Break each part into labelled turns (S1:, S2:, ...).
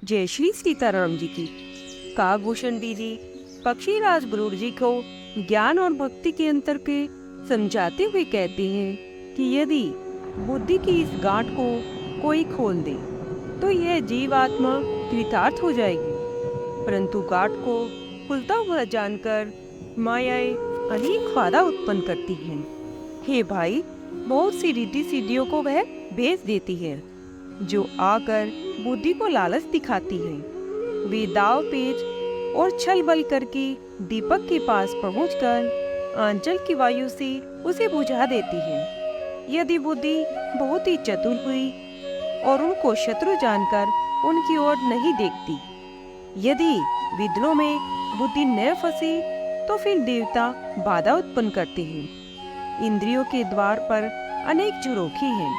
S1: जय श्री सीताराम जी की। काकभूषण दीदी पक्षीराज गुरूर जी को ज्ञान और भक्ति के अंतर के समझाते हुए कहते हैं कि यदि बुद्धि की इस गांठ को कोई खोल दे तो यह जीवात्मा कृतार्थ हो जाएगी, परंतु गांठ को खुलता हुआ जानकर मायाएं अनेक बाधा उत्पन्न करती हैं। हे भाई, बहुत सी रिद्धि सिद्धियों को वह भेज देती है जो आकर बुद्धि को लालच दिखाती है। वे दाव पेच और छल बल करके दीपक के पास पहुंचकर आंचल की वायु से उसे बुझा देती है। यदि बुद्धि बहुत ही चतुर हुई और उनको शत्रु जानकर उनकी ओर नहीं देखती, यदि विद्रोह में बुद्धि न फंसी तो फिर देवता बाधा उत्पन्न करते हैं। इंद्रियों के द्वार पर अनेक झरोखे हैं,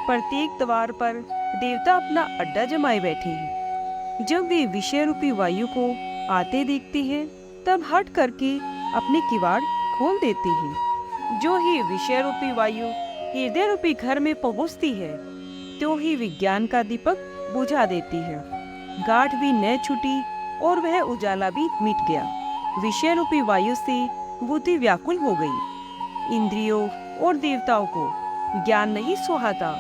S1: प्रत्येक द्वार पर देवता अपना अड्डा जमाए बैठे हैं। जब वे विषय रूपी वायु को आते देखते हैं तब हट करके अपने किवाड़ खोल देते हैं। जो ही विषय रूपी वायु हृदय रूपी घर में पहुंचती है तो ही विज्ञान का दीपक बुझा देती है। गांठ भी न छूटी और वह उजाला भी मिट गया। विषय रूपी वायु से बुद्धि व्याकुल हो गई। इंद्रियों और देवताओं को ज्ञान नहीं सुहाता,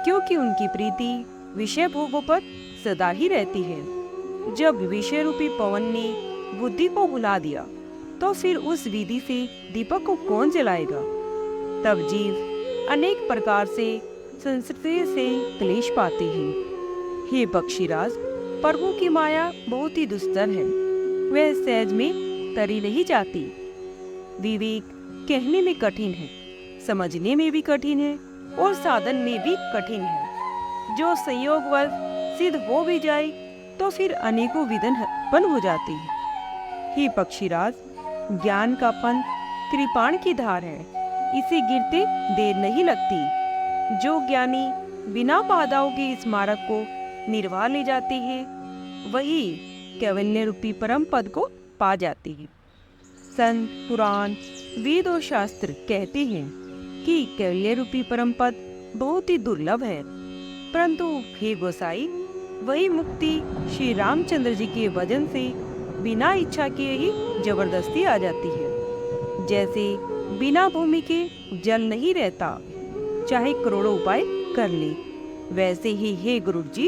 S1: क्योंकि उनकी प्रीति विषय भोगों पर सदा ही रहती है। जब विषय रूपी पवन ने बुद्धि को बुला दिया तो फिर उस विधि से दीपक को कौन जलाएगा। तब जीव अनेक प्रकार से संस्कृति से क्लेश पाते हैं। हे पक्षीराज, प्रभु की माया बहुत ही दुस्तर है, वह सहज में तरी नहीं जाती। विवेक कहने में कठिन है, समझने में भी कठिन है और साधन में भी कठिन है। जो संयोगवश सिद्ध हो भी जाए तो फिर अनेकों विघ्न उत्पन्न हो जाते हैं। हे पक्षीराज, ज्ञान का पंथ कृपाण की धार है, इसे गिरते देर नहीं लगती। जो ज्ञानी बिना बाधाओं के इस मार्ग को निर्वाह ले जाते हैं वही कैवल्य रूपी परम पद को पा जाते हैं। संत, पुराण, वेद और शास्त्र कहते हैं कि कैवल्य रूपी परम पद बहुत ही दुर्लभ है, परंतु हे गोसाई, वही मुक्ति श्री रामचंद्र जी के वजन से बिना इच्छा के ही जबरदस्ती आ जाती है। जैसे बिना भूमि के जल नहीं रहता, चाहे करोड़ों उपाय कर ले, वैसे ही हे गुरु जी,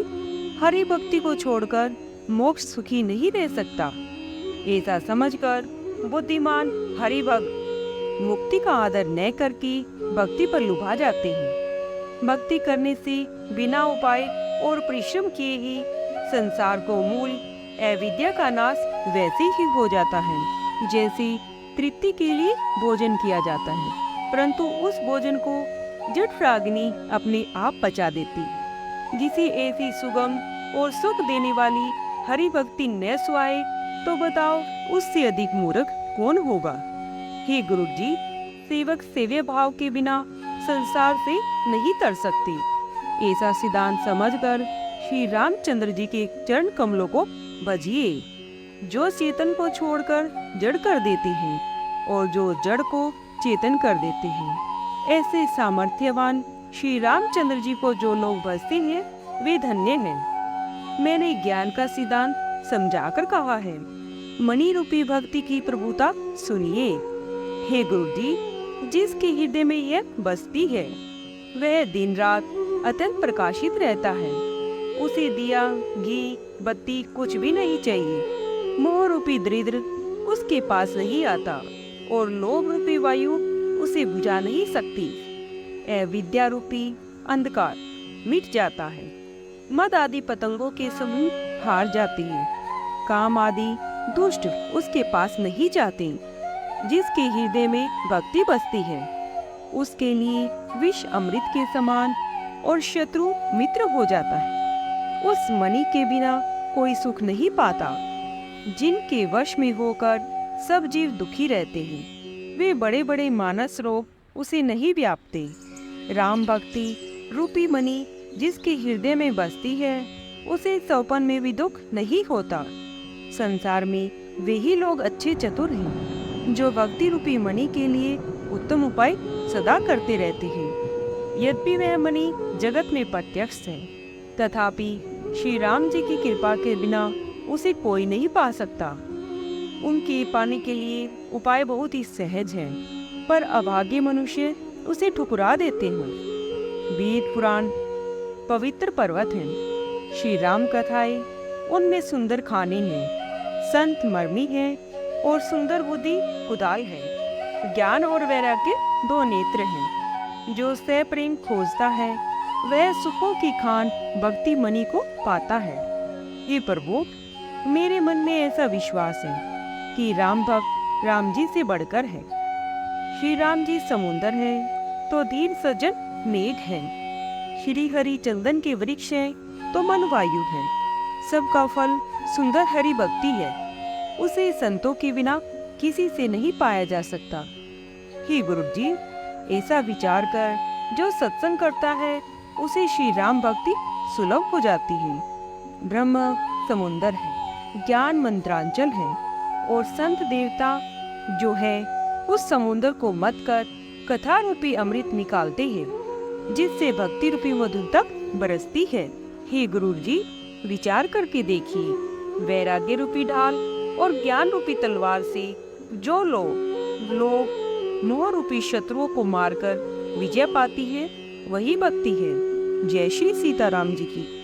S1: हरि भक्ति को छोड़कर मोक्ष सुखी नहीं रह सकता। ऐसा समझकर बुद्धिमान हरि भक्त मुक्ति का आदर न करके भक्ति पर लुभा जाते हैं। भक्ति करने से बिना उपाय और परिश्रम किए ही संसार को मूल अविद्या का नाश वैसे ही हो जाता है जैसे तृप्ति के लिए भोजन किया जाता है, परंतु उस भोजन को जठराग्नि अपने आप पचा देती। जिसे ऐसी सुगम और सुख देने वाली हरि भक्ति न सुहाए तो बताओ उससे अधिक मूर्ख कौन होगा। हे गुरु जी, सेवक सेव्य भाव के बिना संसार से नहीं तर सकते। ऐसा सिद्धांत समझकर श्री रामचंद्र जी के चरण कमलों को भजिए, जो चेतन को छोड़कर जड़ कर देते हैं और जो जड़ को चेतन कर देते हैं। ऐसे सामर्थ्यवान श्री रामचंद्र जी को जो लोग भजते हैं वे धन्य हैं। मैंने ज्ञान का सिद्धांत समझाकर कहा है, मणि रूपी भक्ति की प्रभुता सुनिए। हे गुरु जी, जिसके हृदय में यह बसती है वह दिन रात अत्यंत प्रकाशित रहता है। उसे दिया, घी, बत्ती कुछ भी नहीं चाहिए। मोह रूपी दरिद्र उसके पास नहीं आता और लोभ रूपी वायु उसे बुझा नहीं सकती। अविद्या रूपी अंधकार मिट जाता है। मद आदि पतंगों के समूह हार जाते हैं। काम आदि दुष्ट उसके पास नहीं जाते। जिसके हृदय में भक्ति बसती है उसके लिए विष अमृत के समान और शत्रु मित्र हो जाता है। उस मणि के बिना कोई सुख नहीं पाता। जिनके वश में होकर सब जीव दुखी रहते हैं वे बड़े बड़े मानस रोग उसे नहीं व्यापते। राम भक्ति रूपी मणि जिसके हृदय में बसती है उसे सौपन में भी दुख नहीं होता। संसार में वे ही लोग अच्छे चतुर हैं जो भक्ति रूपी मणि के लिए उत्तम उपाय सदा करते रहते हैं। यद्यपि वह मणि जगत में प्रत्यक्ष है, तथापि श्री राम जी की कृपा के बिना उसे कोई नहीं पा सकता। उनके पाने के लिए उपाय बहुत ही सहज हैं, पर अभागे मनुष्य उसे ठुकरा देते हैं। वेद पुराण पवित्र पर्वत हैं, श्री राम कथाएं उनमें सुंदर खाने हैं, संत मर्मी है और सुंदर बुद्धि कुदाल है। ज्ञान और वैराग्य दो नेत्र हैं। जो सह प्रेम खोजता है वह सुखों की खान भक्ति मणि को पाता है। हे प्रभु, मेरे मन में ऐसा विश्वास है कि राम भक्त राम जी से बढ़कर है। श्री राम जी समुंदर है तो दीन सज्जन मेघ है। श्री हरि चंदन के वृक्ष है तो मन वायु है। सबका फल सुंदर हरि भक्ति है। उसे संतों के बिना किसी से नहीं पाया जा सकता। हे गुरु जी, ऐसा विचार कर जो सत्संग करता है उसे श्री राम भक्ति सुलभ हो जाती है। ब्रह्म समुंदर है, ज्ञान मंत्रांचल है और संत देवता जो है उस समुंदर को मत कर कथा रूपी अमृत निकालते हैं, जिससे भक्ति रूपी मधुरता बरसती है। हे गुरु जी, विचार करके देखिए, वैराग्य रूपी ढाल और ज्ञान रूपी तलवार से जो लोग मोह रूपी शत्रुओं को मारकर विजय पाती है, वही भक्ति है। जय श्री सीताराम जी की।